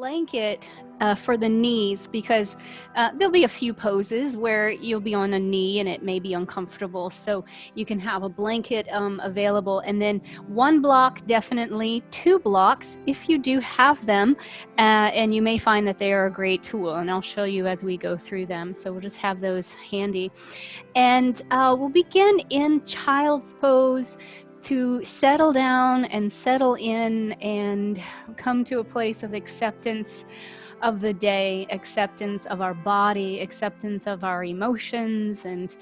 blanket for the knees, because there'll be a few poses where you'll be on a knee and it may be uncomfortable, so you can have a blanket available, and then one block, definitely 2 blocks if you do have them, and you may find that they are a great tool, and I'll show you as we go through them. So we'll just have those handy, and we'll begin in child's pose to settle down and settle in and come to a place of acceptance of the day, acceptance of our body, acceptance of our emotions and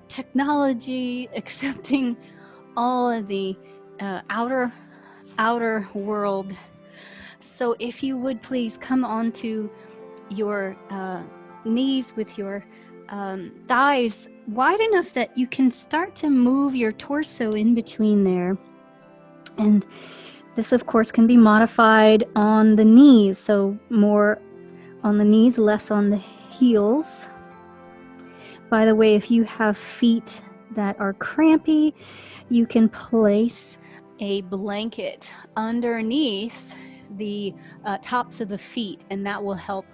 technology, accepting all of the outer world. So if you would please come onto your knees with your thighs wide enough that you can start to move your torso in between there. And this, of course, can be modified on the knees, so more on the knees, less on the heels. By the way, if you have feet that are crampy, you can place a blanket underneath the tops of the feet, and that will help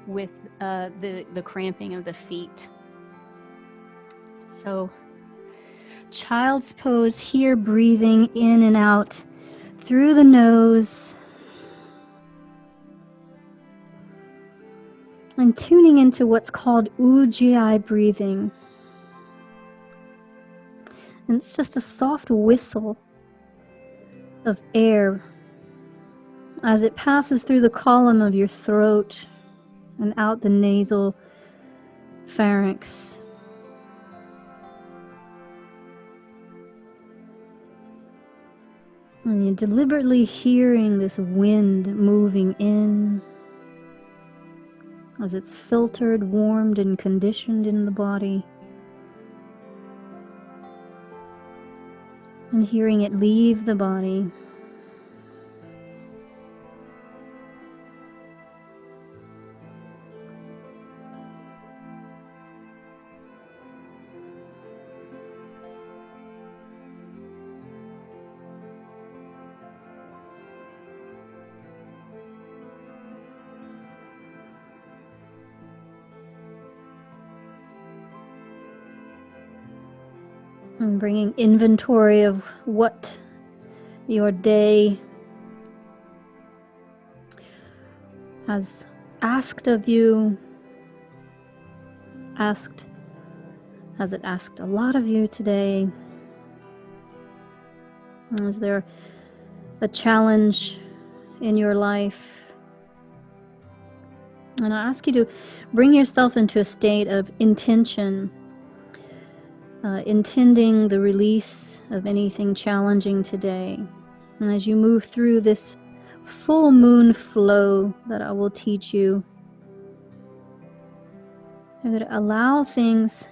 with the cramping of the feet. So child's pose here, breathing in and out through the nose and tuning into what's called Ujjayi breathing. And it's just a soft whistle of air as it passes through the column of your throat and out the nasal pharynx. And you're deliberately hearing this wind moving in as it's filtered, warmed, and conditioned in the body. And hearing it leave the body. And bringing inventory of what your day has asked of you. Has it asked a lot of you today? Is there a challenge in your life? And I ask you to bring yourself into a state of intention. Intending the release of anything challenging today. And as you move through this full moon flow that I will teach you, you're going to allow things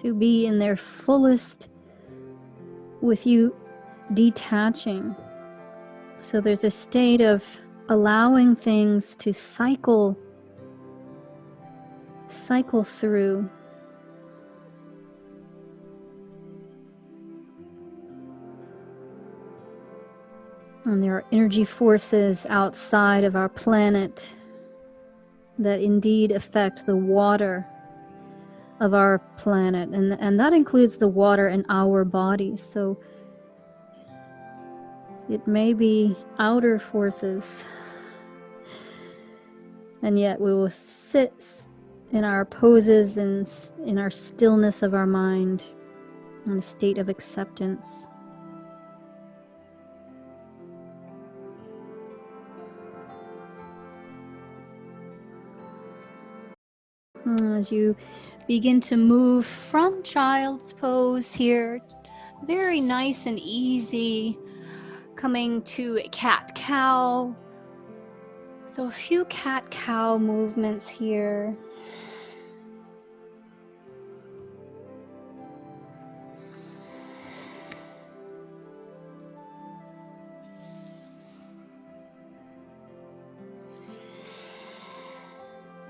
to be in their fullest with you detaching. So there's a state of allowing things to cycle through. And there are energy forces outside of our planet that indeed affect the water of our planet. And that includes the water in our bodies. So it may be outer forces. And yet we will sit in our poses and in our stillness of our mind in a state of acceptance. As you begin to move from child's pose here, very nice and easy, coming to a cat-cow. So a few cat-cow movements here.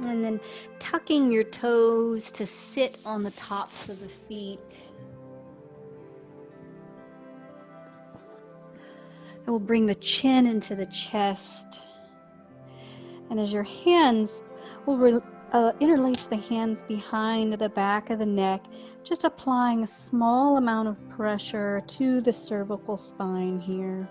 And then tucking your toes to sit on the tops of the feet. will bring the chin into the chest. And as your hands will interlace the hands behind the back of the neck, just applying a small amount of pressure to the cervical spine here.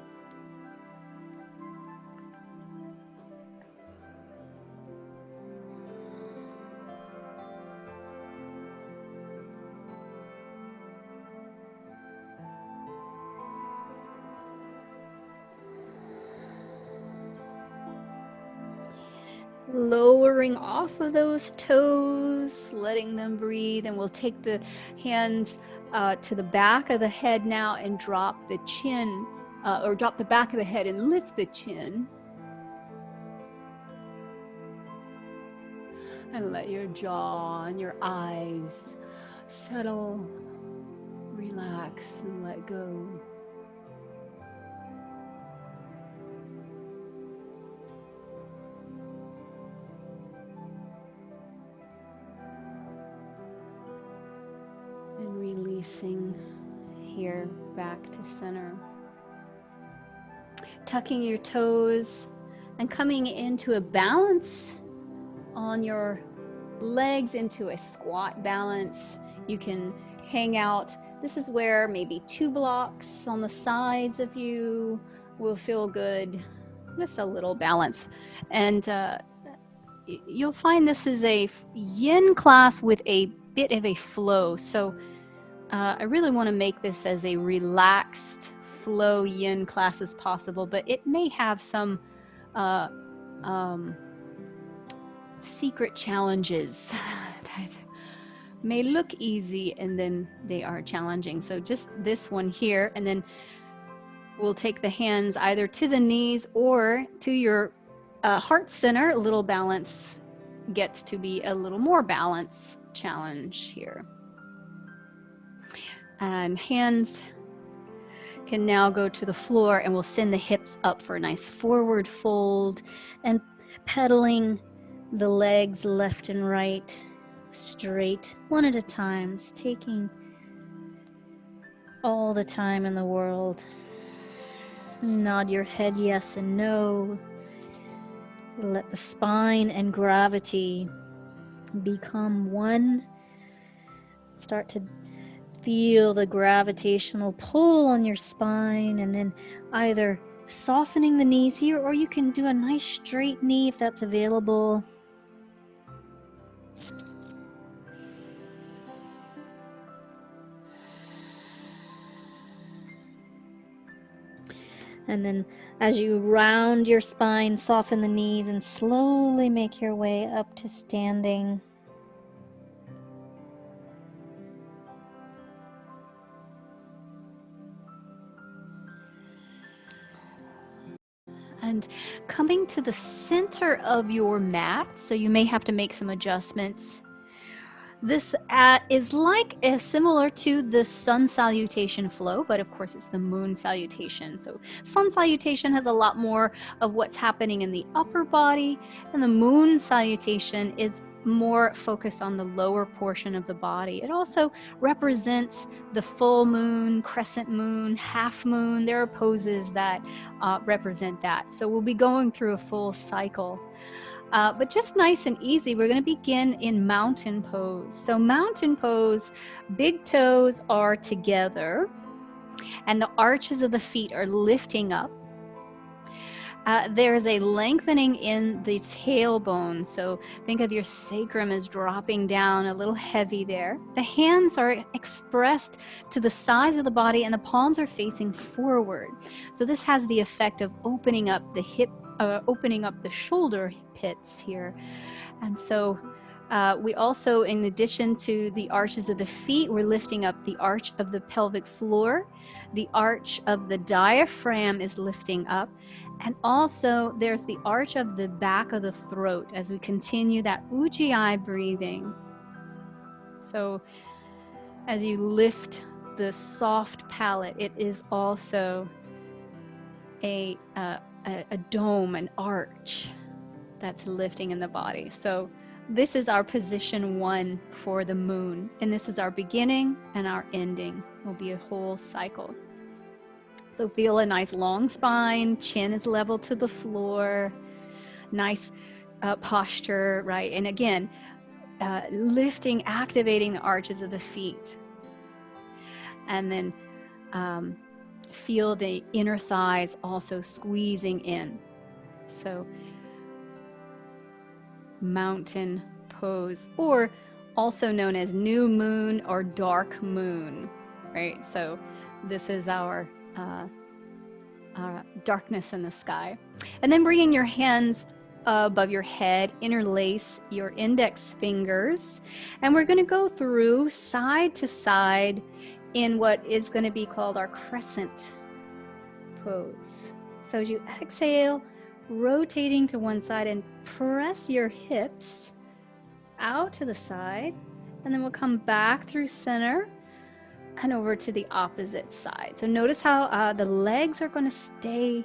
Lowering off of those toes, letting them breathe, and we'll take the hands to the back of the head now and drop the chin, or drop the back of the head and lift the chin. And let your jaw and your eyes settle, relax, and let go. And releasing here back to center. Tucking your toes and coming into a balance on your legs, into a squat balance. You can hang out. This is where maybe 2 blocks on the sides of you will feel good. Just a little balance. And you'll find this is a yin class with a bit of a flow. So I really want to make this as a relaxed flow yin class as possible, but it may have some secret challenges that may look easy and then they are challenging. So just this one here, and then we'll take the hands either to the knees or to your heart center. A little balance gets to be a little more balance challenge here. And hands can now go to the floor, and we'll send the hips up for a nice forward fold and pedaling the legs left and right, straight, one at a time, taking all the time in the world. Nod your head yes and no. Let the spine and gravity become one. Start to feel the gravitational pull on your spine, and then either softening the knees here, or you can do a nice straight knee if that's available. And then as you round your spine, soften the knees and slowly make your way up to standing. And coming to the center of your mat, so you may have to make some adjustments. This is similar to the Sun Salutation flow, but of course it's the Moon Salutation. So Sun Salutation has a lot more of what's happening in the upper body, and the Moon Salutation is more focused on the lower portion of the body. It also represents the full moon, crescent moon, half moon. There are poses that represent that. So we'll be going through a full cycle. But just nice and easy, we're going to begin in mountain pose. So mountain pose, big toes are together and the arches of the feet are lifting up. There's a lengthening in the tailbone. So think of your sacrum as dropping down a little heavy there. The hands are expressed to the sides of the body and the palms are facing forward. So this has the effect of opening up the hip, opening up the shoulder pits here. And so we also, in addition to the arches of the feet, we're lifting up the arch of the pelvic floor. The arch of the diaphragm is lifting up. And also there's the arch of the back of the throat as we continue that Ujjayi breathing. So as you lift the soft palate, it is also a dome, an arch that's lifting in the body. So this is our position 1 for the moon. And this is our beginning and our ending. Will be a whole cycle. So feel a nice long spine, chin is level to the floor, nice posture, right? And again, lifting, activating the arches of the feet. And then feel the inner thighs also squeezing in. So mountain pose, or also known as new moon or dark moon, right? So this is our darkness in the sky. And then bringing your hands above your head, interlace your index fingers, and we're going to go through side to side in what is going to be called our crescent pose. So as you exhale, rotating to one side and press your hips out to the side, and then we'll come back through center and over to the opposite side. So notice how the legs are going to stay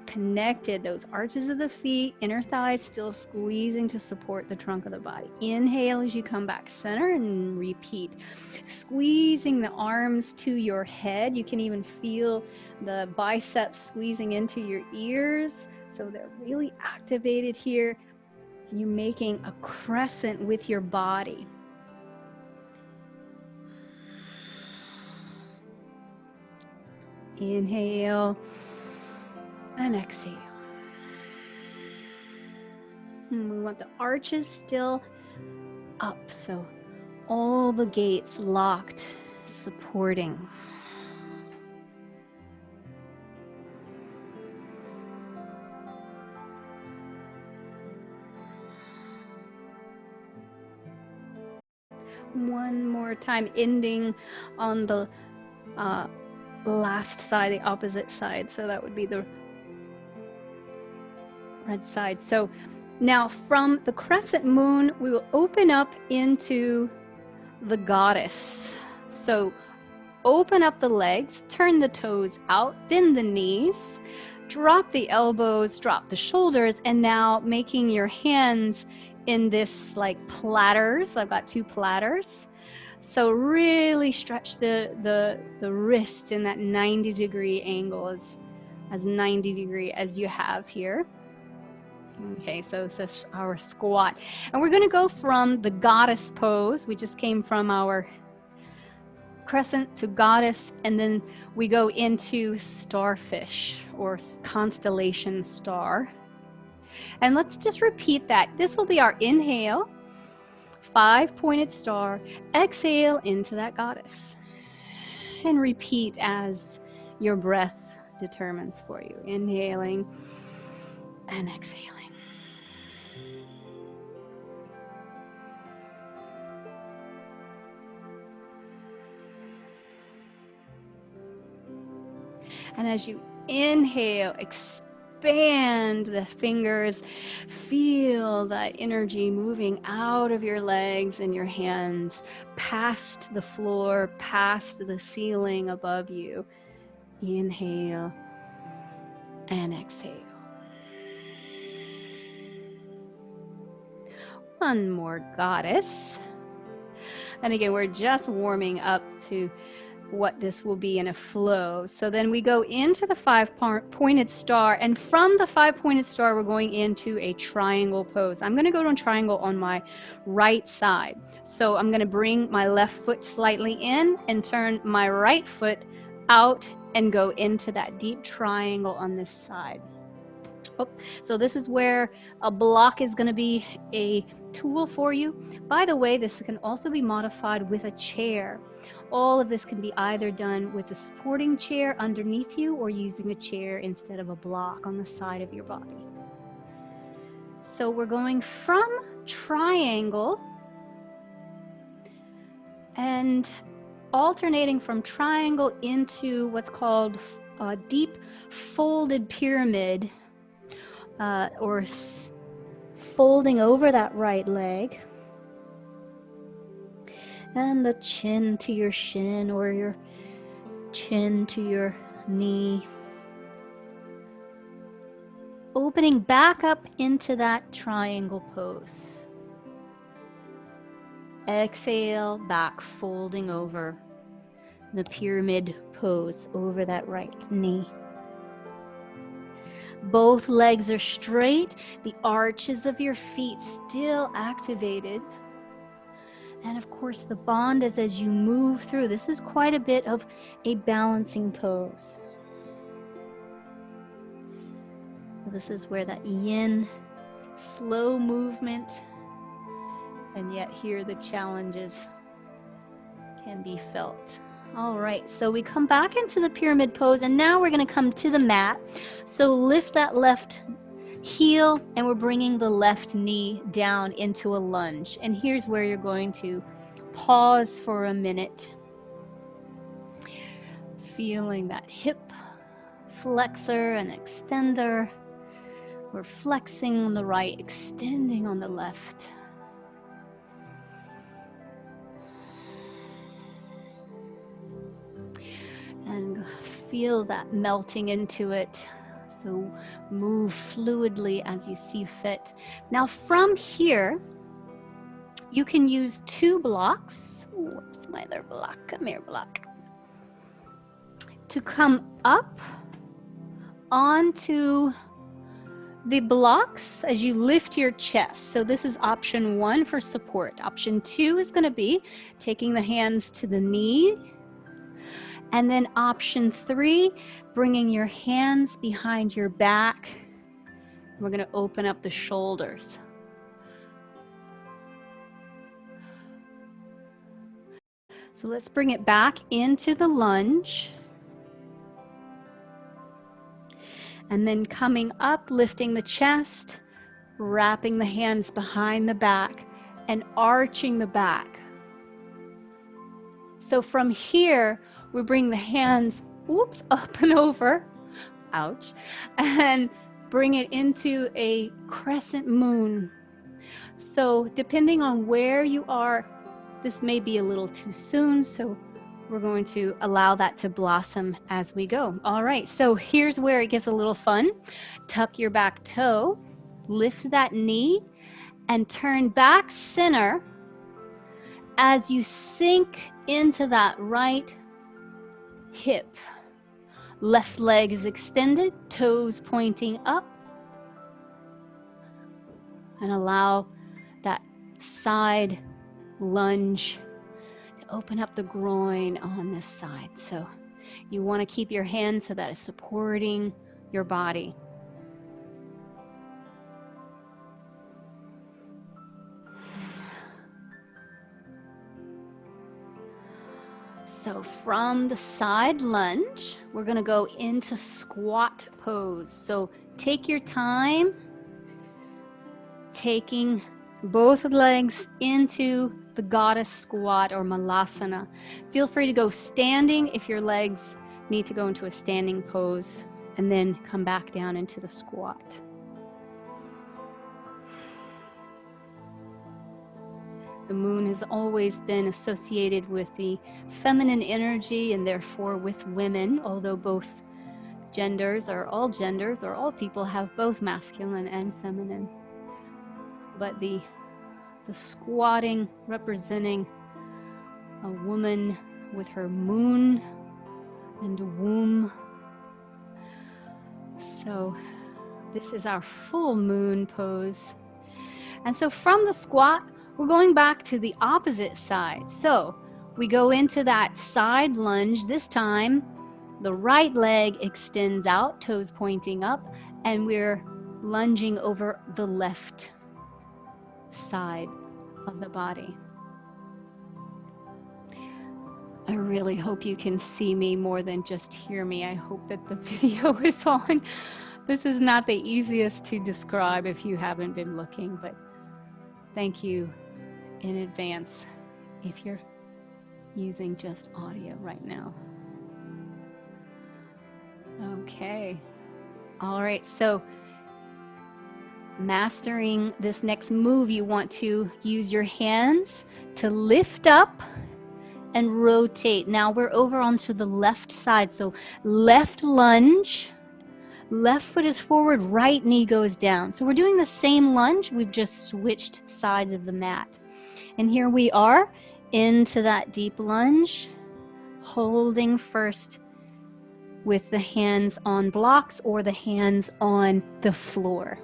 connected, those arches of the feet, inner thighs still squeezing to support the trunk of the body. Inhale as you come back center and repeat. Squeezing the arms to your head. You can even feel the biceps squeezing into your ears. So they're really activated here. You're making a crescent with your body. Inhale and exhale. And we want the arches still up, so all the gates locked, supporting. One more time, ending on the last side, the opposite side. So that would be the right side. So now from the crescent moon, we will open up into the goddess. So open up the legs, turn the toes out, bend the knees, drop the elbows, drop the shoulders, and now making your hands in this like platters. I've got 2 platters. So really stretch the wrist in that 90-degree angle, as 90-degree as you have here. Okay, so this is our squat. And we're going to go from the goddess pose. We just came from our crescent to goddess, and then we go into starfish or constellation star. And let's just repeat that. This will be our inhale, 5-pointed star, exhale into that goddess, and repeat as your breath determines for you. Inhaling and exhaling. And as you inhale, expand the fingers, feel that energy moving out of your legs and your hands, past the floor, past the ceiling above you. Inhale and exhale. One more goddess. And again, we're just warming up to what this will be in a flow. So then we go into the 5-pointed star, and from the 5-pointed star, we're going into a triangle pose. I'm going to go to a triangle on my right side. So I'm going to bring my left foot slightly in and turn my right foot out and go into that deep triangle on this side. Oh, so this is where a block is going to be a tool for you. By the way, this can also be modified with a chair. All of this can be either done with a supporting chair underneath you or using a chair instead of a block on the side of your body. So we're going from triangle and alternating from triangle into what's called a deep folded pyramid, or folding over that right leg, and the chin to your shin or your chin to your knee. Opening back up into that triangle pose. Exhale, back folding over. the pyramid pose over that right knee. Both legs are straight, the arches of your feet still activated. And of course, the bond is as you move through. This is quite a bit of a balancing pose. This is where that yin, slow movement, and yet here the challenges can be felt. All right, so we come back into the pyramid pose, and now we're going to come to the mat. So lift that left heel, and we're bringing the left knee down into a lunge. And here's where you're going to pause for a minute, feeling that hip flexor and extender. We're flexing on the right, extending on the left. And feel that melting into it. So move fluidly as you see fit. Now from here, you can use 2 blocks. Whoops, my other block. Come here, block. To come up onto the blocks as you lift your chest. So this is option 1 for support. Option 2 is going to be taking the hands to the knee. And then option 3, bringing your hands behind your back. We're going to open up the shoulders. So let's bring it back into the lunge. And then coming up, lifting the chest, wrapping the hands behind the back, and arching the back. So from here, we bring the hands, up and over, ouch, and bring it into a crescent moon. So depending on where you are, this may be a little too soon, so we're going to allow that to blossom as we go. All right, so here's where it gets a little fun. Tuck your back toe, lift that knee, and turn back center as you sink into that right hip. Left leg is extended, toes pointing up, and allow that side lunge to open up the groin on this side. So you want to keep your hands so that it's supporting your body. So from the side lunge, we're going to go into squat pose. So take your time, taking both legs into the goddess squat or malasana. Feel free to go standing if your legs need to go into a standing pose, and then come back down into the squat. The moon has always been associated with the feminine energy and therefore with women, although both genders or all people have both masculine and feminine. But the squatting representing a woman with her moon and womb. So this is our full moon pose. And so from the squat, we're going back to the opposite side. So we go into that side lunge. This time, the right leg extends out, toes pointing up, and we're lunging over the left side of the body. I really hope you can see me more than just hear me. I hope that the video is on. This is not the easiest to describe if you haven't been looking, but thank you in advance if you're using just audio right now. Okay. All right, so mastering this next move, you want to use your hands to lift up and rotate. Now we're over onto the left side. So left lunge, left foot is forward, right knee goes down. So we're doing the same lunge, we've just switched sides of the mat. And here we are into that deep lunge, holding first with the hands on blocks or the hands on the floor.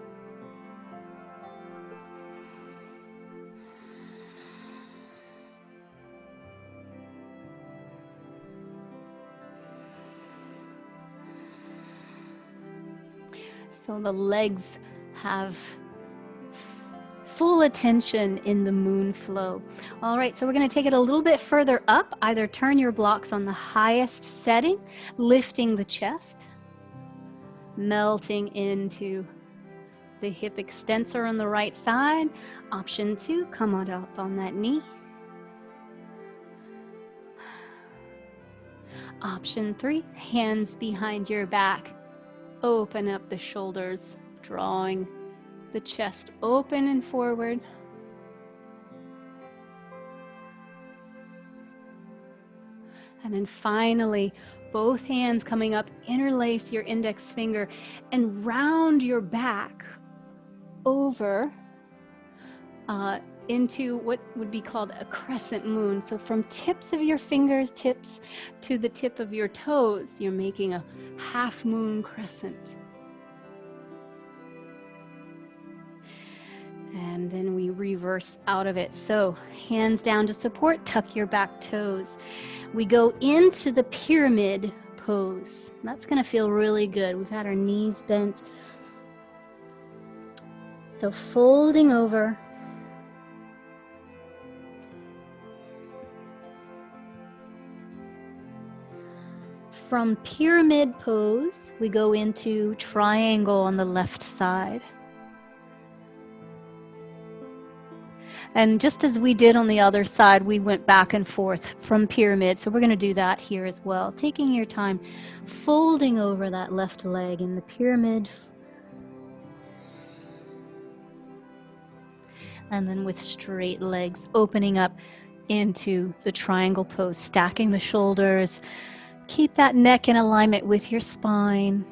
So the legs have full attention in the moon flow. All right, so we're going to take it a little bit further up. Either turn your blocks on the highest setting, lifting the chest, melting into the hip extensor on the right side. Option 2, come on up on that knee. Option 3, hands behind your back. Open up the shoulders, drawing the chest open and forward. And then finally, both hands coming up, interlace your index finger and round your back over into what would be called a crescent moon. So from tips of your fingers, tips to the tip of your toes, you're making a half moon crescent. And then we reverse out of it. So hands down to support, tuck your back toes. We go into the pyramid pose. That's going to feel really good. We've had our knees bent. So folding over. From pyramid pose, we go into triangle on the left side. And just as we did on the other side, we went back and forth from pyramid. So we're going to do that here as well. Taking your time, folding over that left leg in the pyramid. And then with straight legs, opening up into the triangle pose, stacking the shoulders. Keep that neck in alignment with your spine.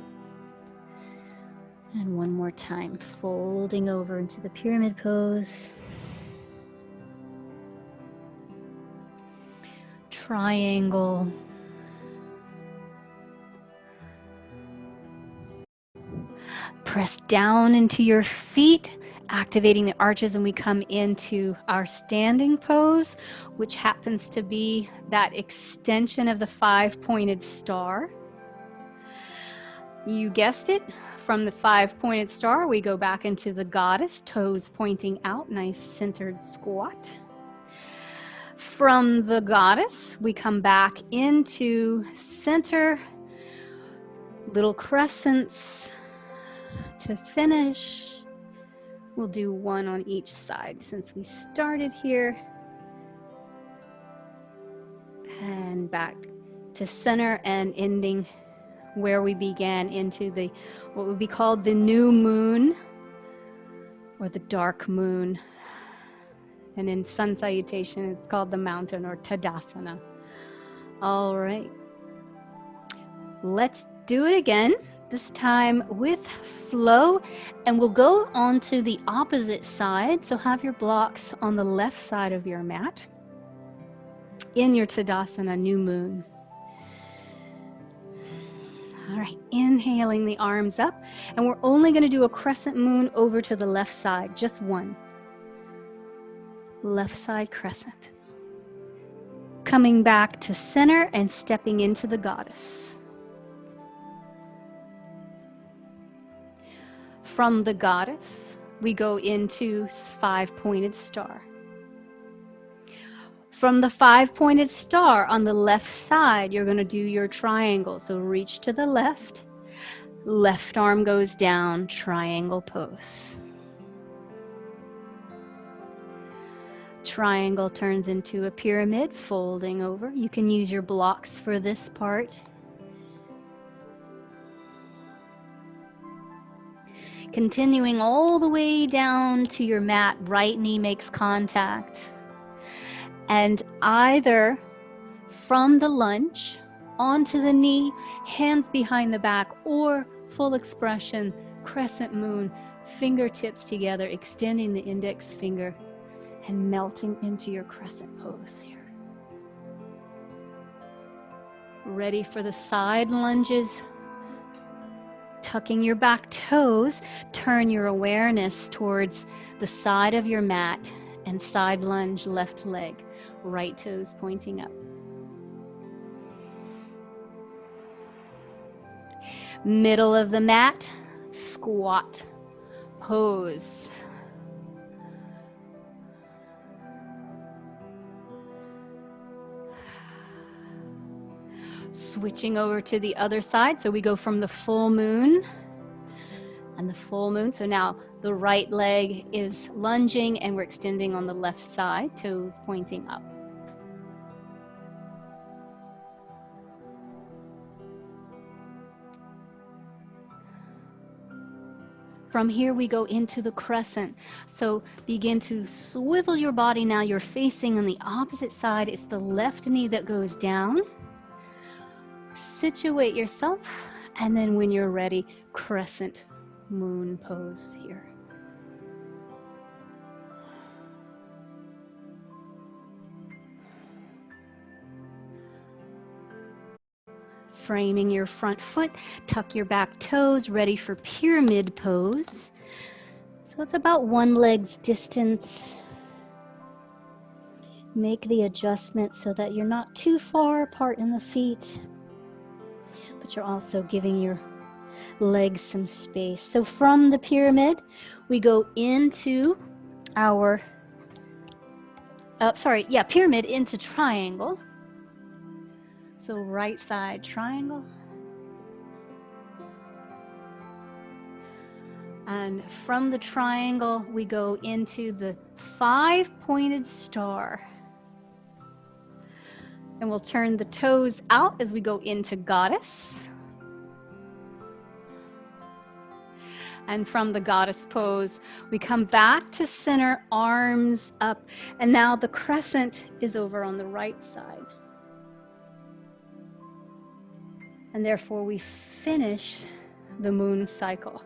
And one more time, folding over into the pyramid pose. Triangle. Press down into your feet, activating the arches, and we come into our standing pose, which happens to be that extension of the 5-pointed star. You guessed it, from the 5-pointed star, we go back into the goddess, toes pointing out, nice centered squat. From the goddess, we come back into center, little crescents to finish. We'll do one on each side since we started here. And back to center and ending where we began into the what would be called the new moon or the dark moon. And in Sun Salutation, it's called the mountain or Tadasana. All right. Let's do it again, this time with flow. And we'll go on to the opposite side. So have your blocks on the left side of your mat in your Tadasana, new moon. All right, inhaling the arms up. And we're only going to do a crescent moon over to the left side, just one. Left side crescent. Coming back to center and stepping into the goddess. From the goddess, we go into 5-pointed star. From the 5-pointed star on the left side, you're going to do your triangle. So reach to the left, left arm goes down, triangle pose. Triangle turns into a pyramid, folding over. You can use your blocks for this part. Continuing all the way down to your mat, right knee makes contact. And either from the lunge onto the knee, hands behind the back, or full expression, crescent moon, fingertips together, extending the index finger and melting into your crescent pose here. Ready for the side lunges. Tucking your back toes, turn your awareness towards the side of your mat and side lunge, left leg, right toes pointing up. Middle of the mat, squat pose. Switching over to the other side, so we go from the full moon and the full moon. So now the right leg is lunging and we're extending on the left side, toes pointing up. From here we go into the crescent. So begin to swivel your body now. You're facing on the opposite side. It's the left knee that goes down. Situate yourself, and then when you're ready, crescent moon pose here. Framing your front foot, tuck your back toes, ready for pyramid pose. So it's about one leg's distance. Make the adjustment so that you're not too far apart in the feet, but you're also giving your legs some space. So from the pyramid, we go into our, pyramid into triangle. So right side triangle. And from the triangle, we go into the 5-pointed star. And we'll turn the toes out as we go into goddess. And from the goddess pose, we come back to center, arms up. And now the crescent is over on the right side. And therefore we finish the moon cycle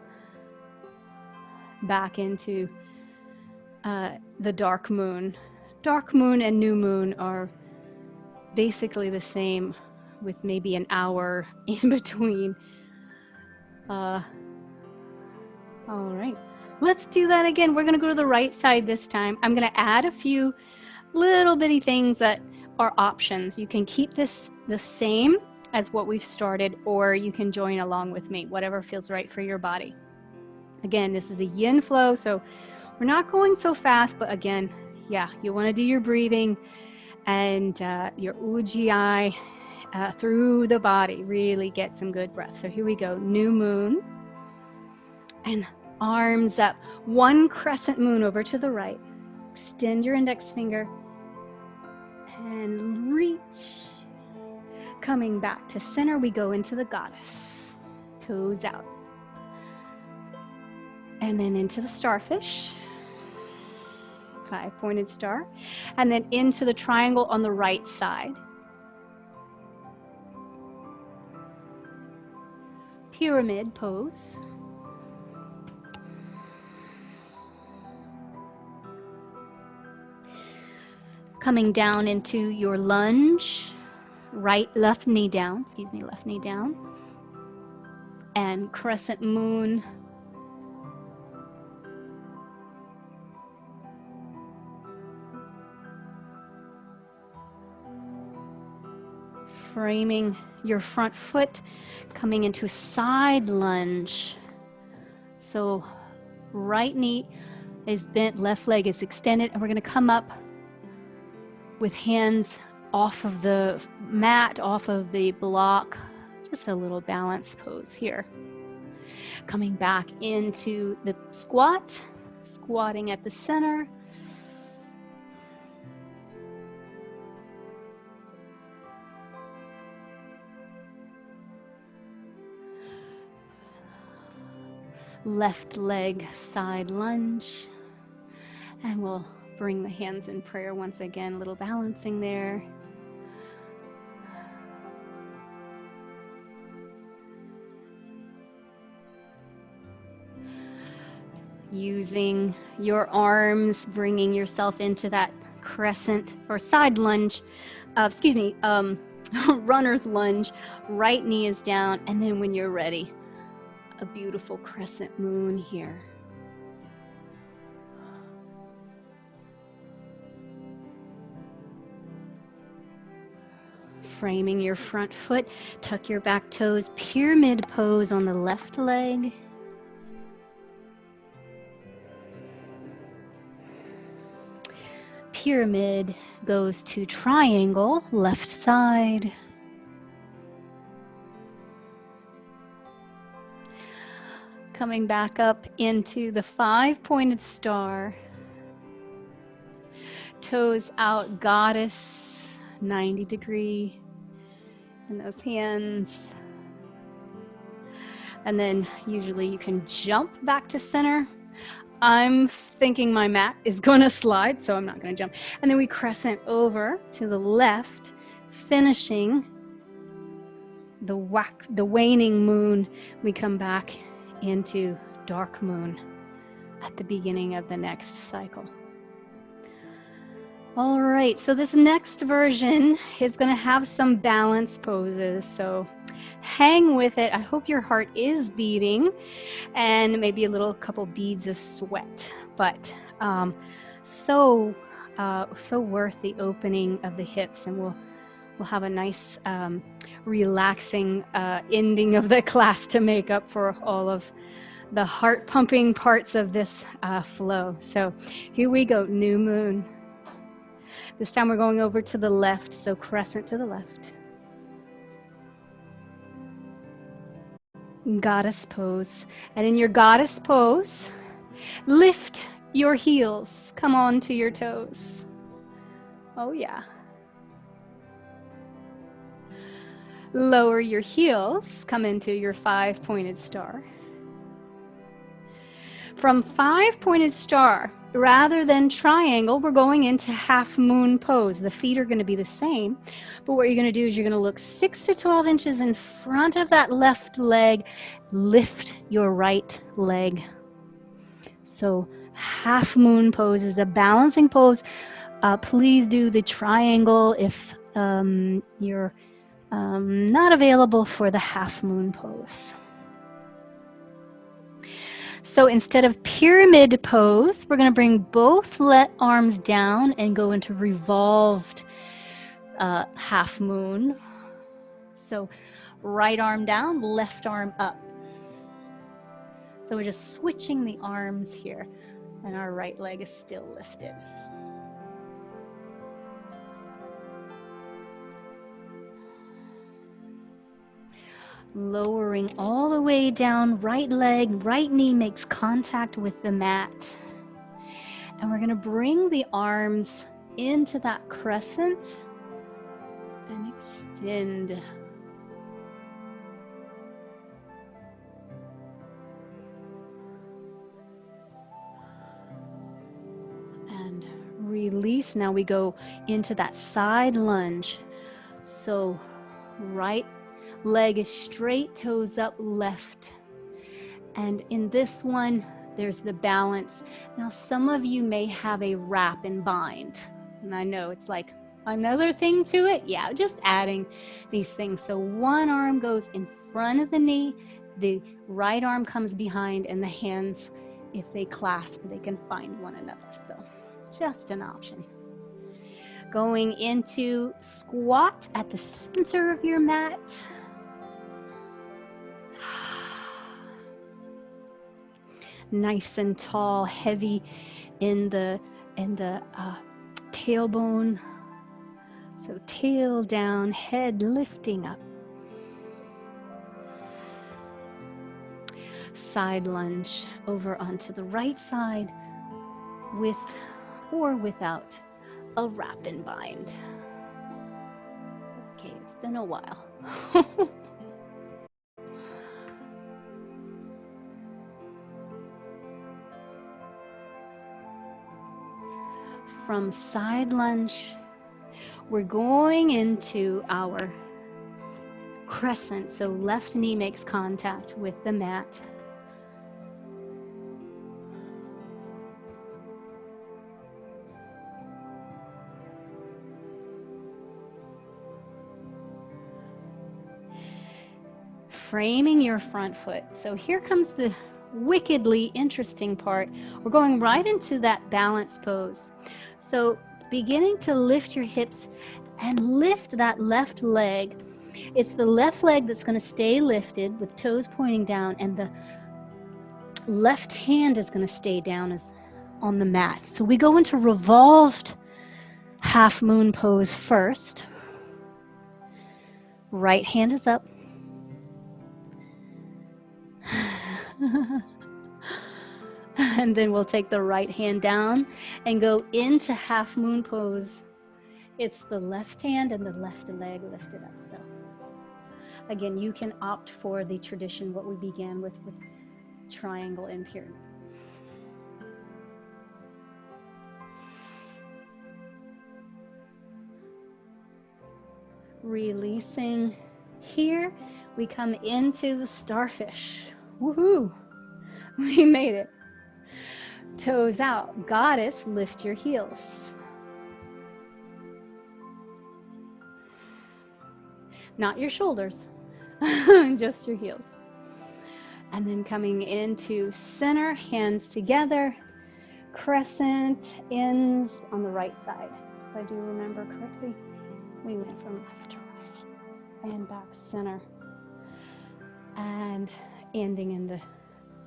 back into the dark moon. Dark moon and new moon are basically the same, with maybe an hour in between. All right, let's do that again. We're gonna go to the right side this time. I'm gonna add a few little bitty things that are options. You can keep this the same as what we've started, or you can join along with me, whatever feels right for your body. Again, this is a yin flow, so we're not going so fast, but again, yeah, you want to do your breathing and your ujjayi through the body. Really get some good breath. So here we go, new moon, and arms up. One crescent moon over to the right. Extend your index finger and reach. Coming back to center, we go into the goddess. Toes out. And then into the starfish. 5-pointed star. And then into the triangle on the right side. Pyramid pose. Coming down into your lunge. Left knee down, left knee down. And crescent moon. Framing your front foot, coming into side lunge. So right knee is bent, left leg is extended, and we're going to come up with hands off of the mat, off of the block. Just a little balance pose here. Coming back into the squat, squatting at the center. Left leg side lunge. And we'll bring the hands in prayer once again, a little balancing there. Using your arms, bringing yourself into that crescent or side lunge, runner's lunge, right knee is down, and then when you're ready, a beautiful crescent moon here. Framing your front foot, tuck your back toes, pyramid pose on the left leg. Pyramid goes to triangle, left side. Coming back up into the 5-pointed star. Toes out, goddess, 90-degree. And those hands. And then usually you can jump back to center. I'm thinking my mat is going to slide, so I'm not going to jump. And then we crescent over to the left, finishing the waning moon. We come back into dark moon at the beginning of the next cycle. All right, so this next version is going to have some balance poses, so hang with it. I hope your heart is beating and maybe a couple beads of sweat, but so worth the opening of the hips, and we'll have a nice relaxing ending of the class to make up for all of the heart pumping parts of this flow. So here we go, new moon. This time we're going over to the left, so crescent to the left. Goddess pose. And in your goddess pose, lift your heels. Come on to your toes. Oh yeah. Lower your heels. Come into your 5-pointed star. From 5-pointed star, rather than triangle, we're going into half moon pose. The feet are going to be the same, but what you're going to do is you're going to look 6 to 12 inches in front of that left leg. Lift your right leg. So half moon pose is a balancing pose. Please do the triangle if you're not available for the half moon pose. So instead of pyramid pose, we're going to bring both arms down and go into revolved half moon. So right arm down, left arm up. So we're just switching the arms here, and our right leg is still lifted. Lowering all the way down, right leg, right knee makes contact with the mat. And we're going to bring the arms into that crescent and extend. And release. Now we go into that side lunge. So right leg is straight, toes up, left. And in this one, there's the balance. Now, some of you may have a wrap and bind. And I know it's like another thing to it. Yeah, just adding these things. So one arm goes in front of the knee, the right arm comes behind, and the hands, if they clasp, they can find one another. So just an option. Going into squat at the center of your mat. Nice and tall, heavy in the tailbone. So tail down, head lifting up. Side lunge over onto the right side with or without a wrap and bind. Okay, it's been a while. From side lunge, we're going into our crescent. So left knee makes contact with the mat. framing your front foot. So here comes the wickedly interesting part. We're going right into that balance pose. So beginning to lift your hips and lift that left leg. It's the left leg that's going to stay lifted with toes pointing down, and the left hand is going to stay down as on the mat. So we go into revolved half moon pose first. Right hand is up. And then we'll take the right hand down and go into half moon pose. It's the left hand and the left leg lifted up. So again, you can opt for the tradition, what we began with triangle and pyramid. Releasing. Here we come into the starfish. Woohoo! We made it. Toes out. Goddess, lift your heels. Not your shoulders, just your heels. And then coming into center, hands together, crescent, ends on the right side. If I do remember correctly, we went from left to right and back center. And ending in the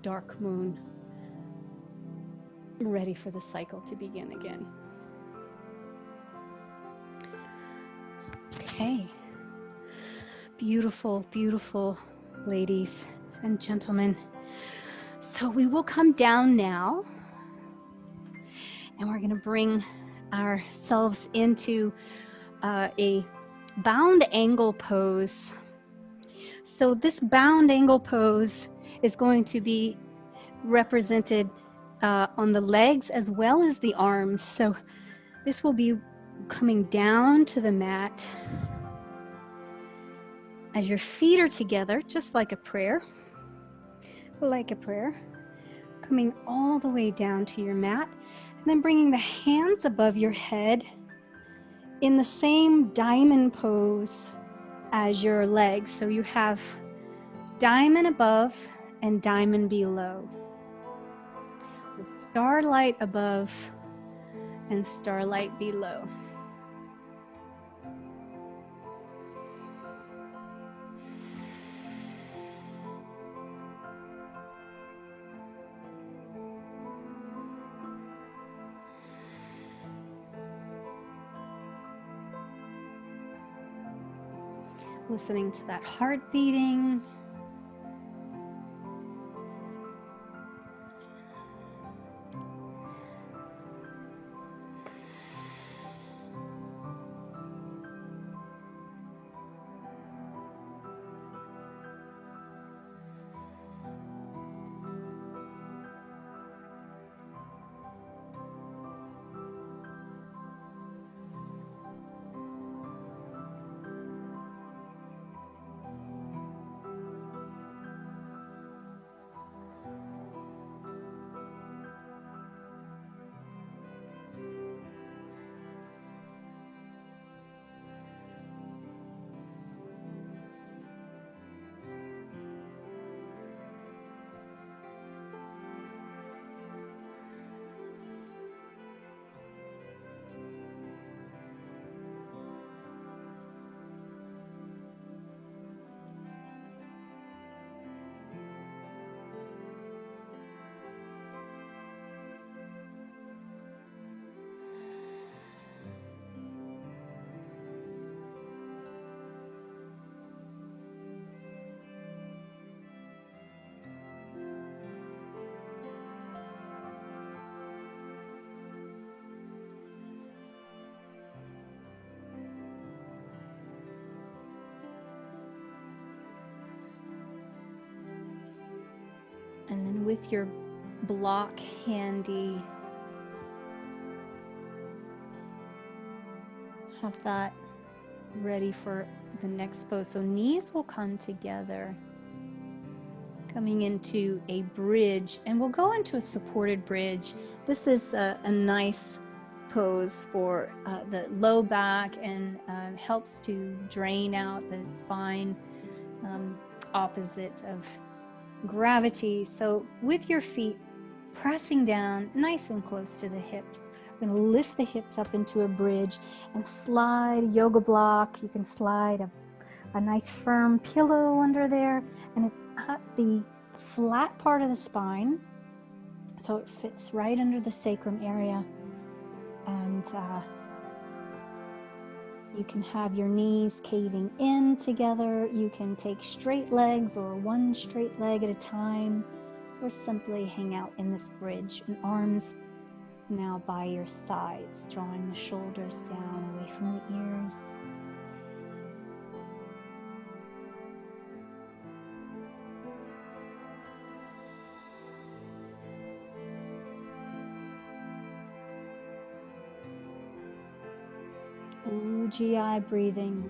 dark moon. Ready for the cycle to begin again. Okay. Beautiful, beautiful ladies and gentlemen. So we will come down now, and we're going to bring ourselves into a bound angle pose. So this bound angle pose is going to be represented on the legs as well as the arms. So this will be coming down to the mat as your feet are together, just like a prayer, coming all the way down to your mat, and then bringing the hands above your head in the same diamond pose as your legs. So you have diamond above and diamond below. So starlight above and starlight below. Listening to that heart beating. And then with your block handy, have that ready for the next pose. So knees will come together, coming into a bridge, and we'll go into a supported bridge. This is a nice pose for the low back and helps to drain out the spine. opposite of gravity. So with your feet pressing down nice and close to the hips, we're going to lift the hips up into a bridge and slide a yoga block. You can slide a nice firm pillow under there, and it's at the flat part of the spine, so it fits right under the sacrum area. And you can have your knees caving in together. You can take straight legs or one straight leg at a time, or simply hang out in this bridge, and arms now by your sides, drawing the shoulders down away from the ears. Ujjayi breathing.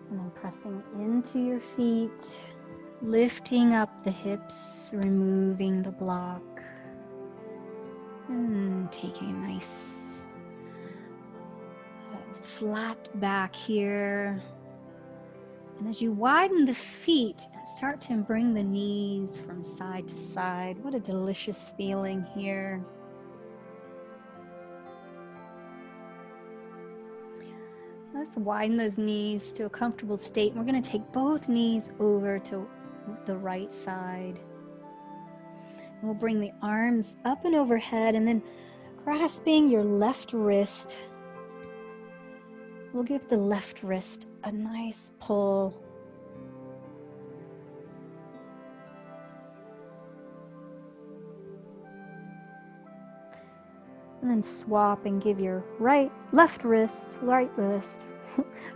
And then pressing into your feet, lifting up the hips, removing the block, and taking a nice flat back here. And as you widen the feet, start to bring the knees from side to side. What a delicious feeling here. Let's widen those knees to a comfortable state. We're going to take both knees over to the right side. And we'll bring the arms up and overhead, and then grasping your left wrist, we'll give the left wrist a nice pull. And then swap and give your left wrist,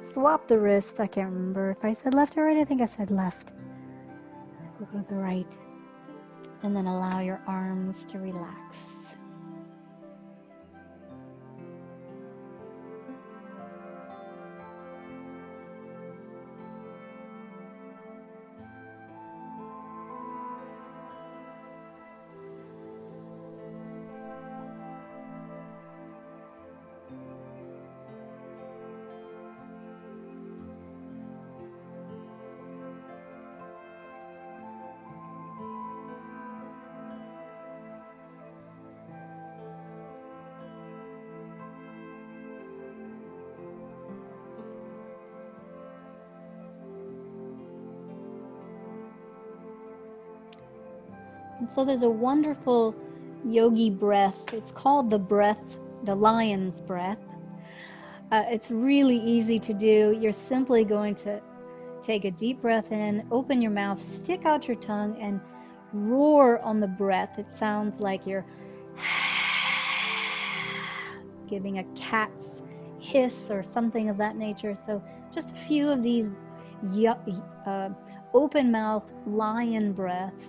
swap the wrist. I can't remember if I said left or right. I think I said left. We'll go to the right. And then allow your arms to relax. And so there's a wonderful yogi breath. It's called the lion's breath. It's really easy to do. You're simply going to take a deep breath in, open your mouth, stick out your tongue, and roar on the breath. It sounds like you're giving a cat's hiss or something of that nature. So just a few of these open mouth lion breaths.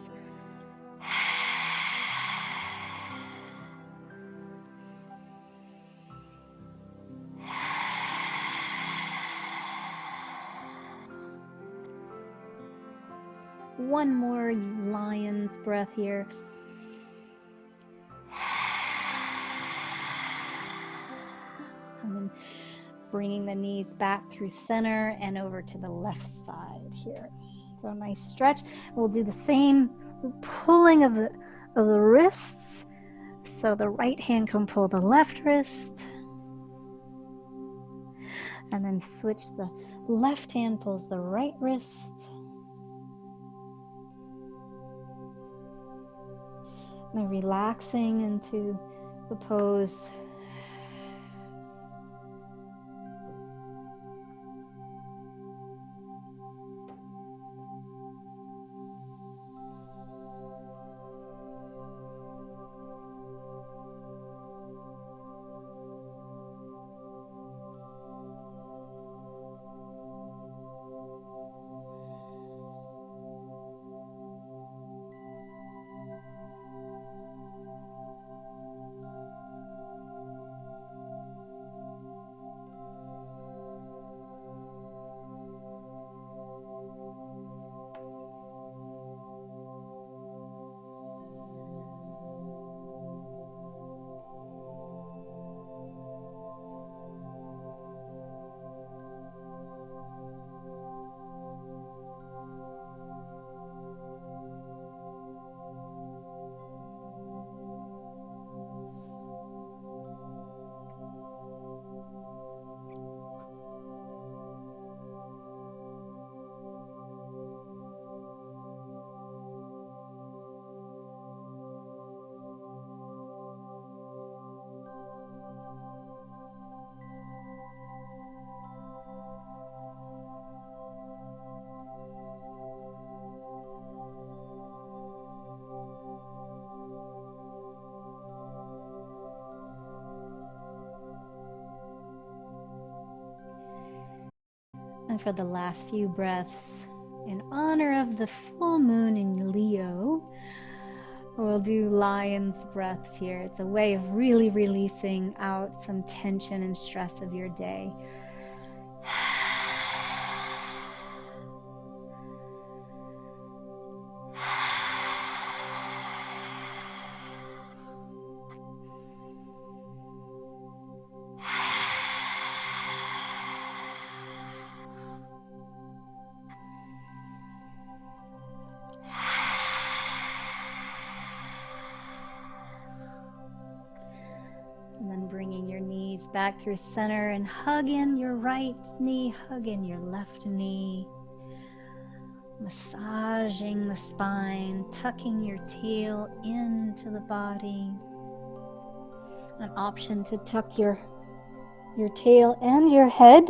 one more lion's breath here. And then bringing the knees back through center and over to the left side here. So nice stretch. We'll do the same pulling of the wrists. So the right hand can pull the left wrist. And then switch, the left hand pulls the right wrist. And then relaxing into the pose. And for the last few breaths, in honor of the full moon in Leo, we'll do lion's breaths here. It's a way of really releasing out some tension and stress of your day. And then bringing your knees back through center and hug in your right knee, hug in your left knee. Massaging the spine, tucking your tail into the body. An option to tuck your tail and your head.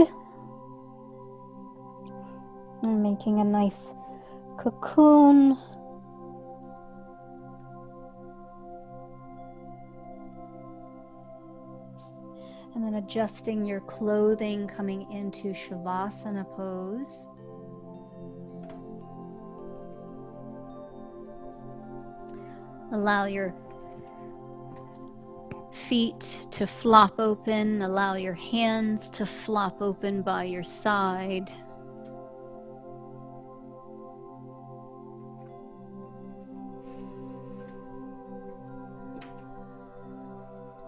And making a nice cocoon. And then adjusting your clothing, coming into Shavasana pose. Allow your feet to flop open. Allow your hands to flop open by your side.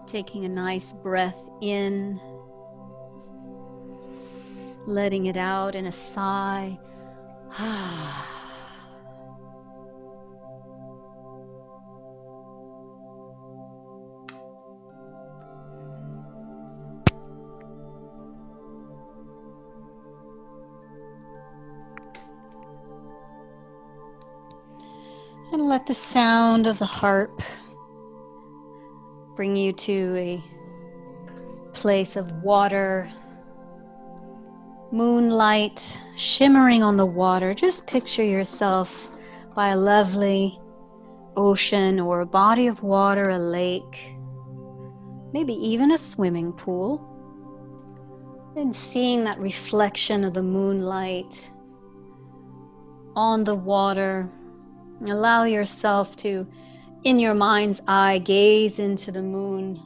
Taking a nice breath in, letting it out in a sigh. And let the sound of the harp bring you to a place of water, moonlight shimmering on the water. Just picture yourself by a lovely ocean or a body of water, a lake, maybe even a swimming pool. And seeing that reflection of the moonlight on the water. Allow yourself to, in your mind's eye, gaze into the moon.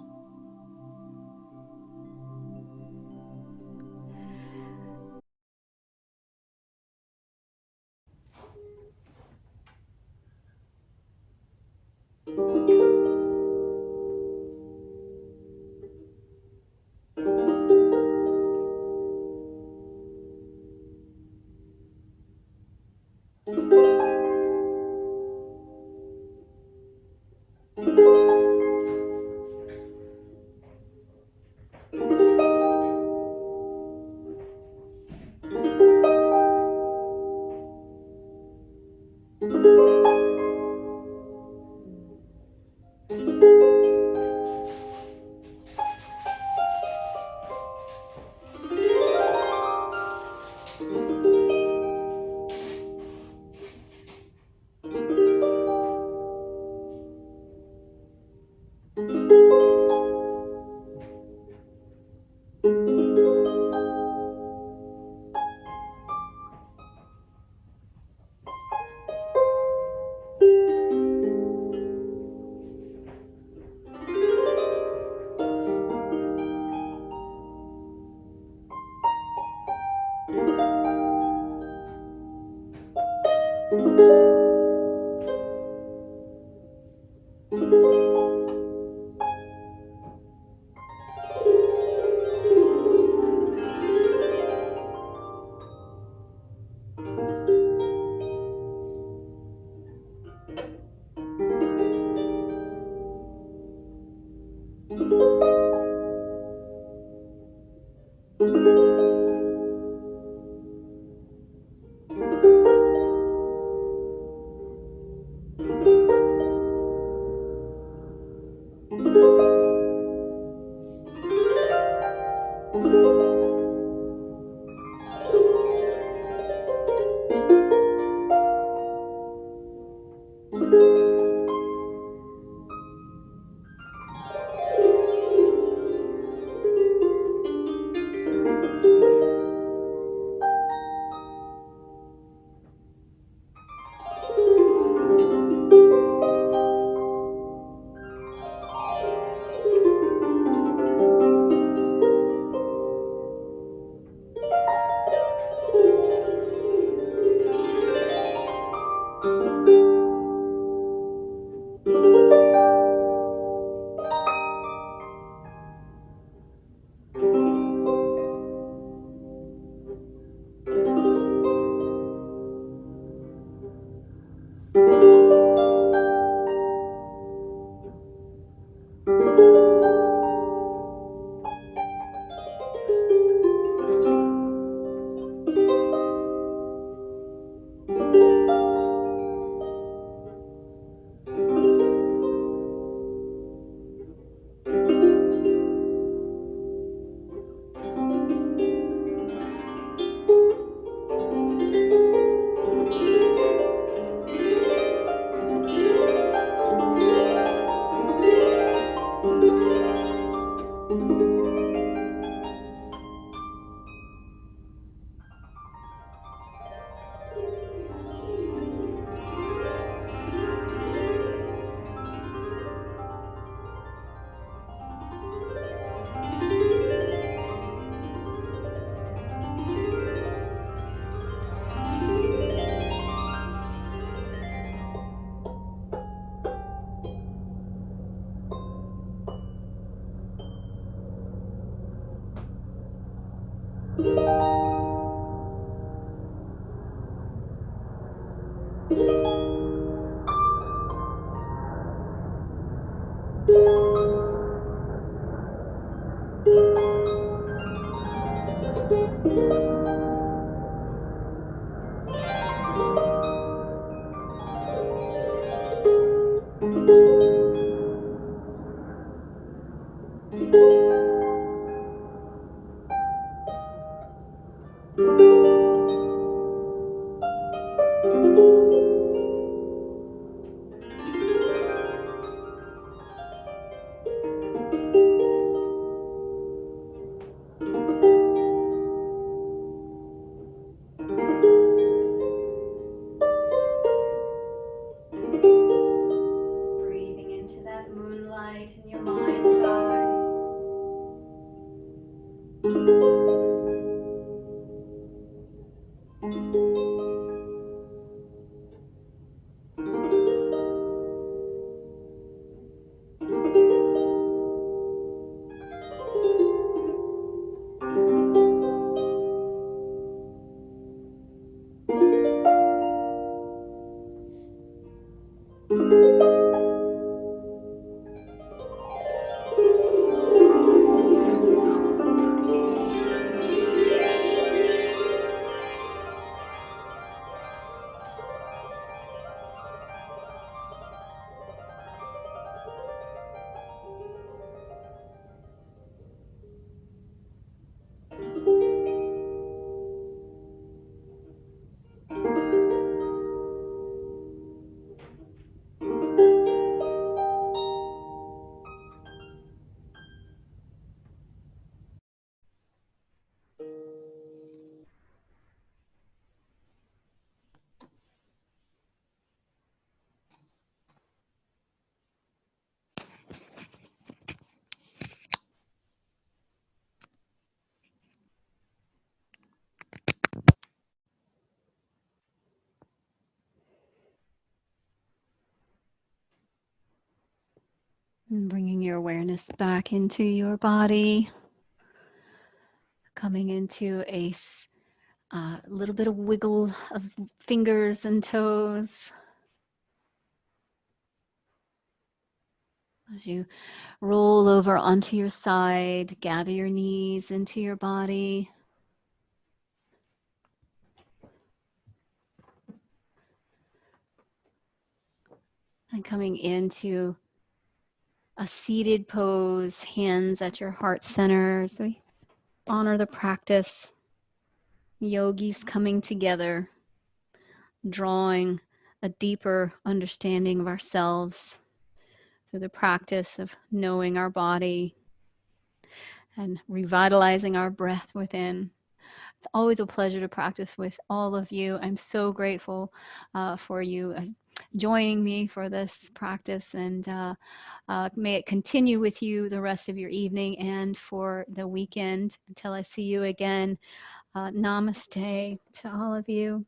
And bringing your awareness back into your body, coming into a little bit of wiggle of fingers and toes as you roll over onto your side, gather your knees into your body. And coming into a seated pose, hands at your heart center as we honor the practice. Yogis coming together, drawing a deeper understanding of ourselves through the practice of knowing our body and revitalizing our breath within. It's always a pleasure to practice with all of you. I'm so grateful for you joining me for this practice, and may it continue with you the rest of your evening and for the weekend until I see you again. Namaste to all of you.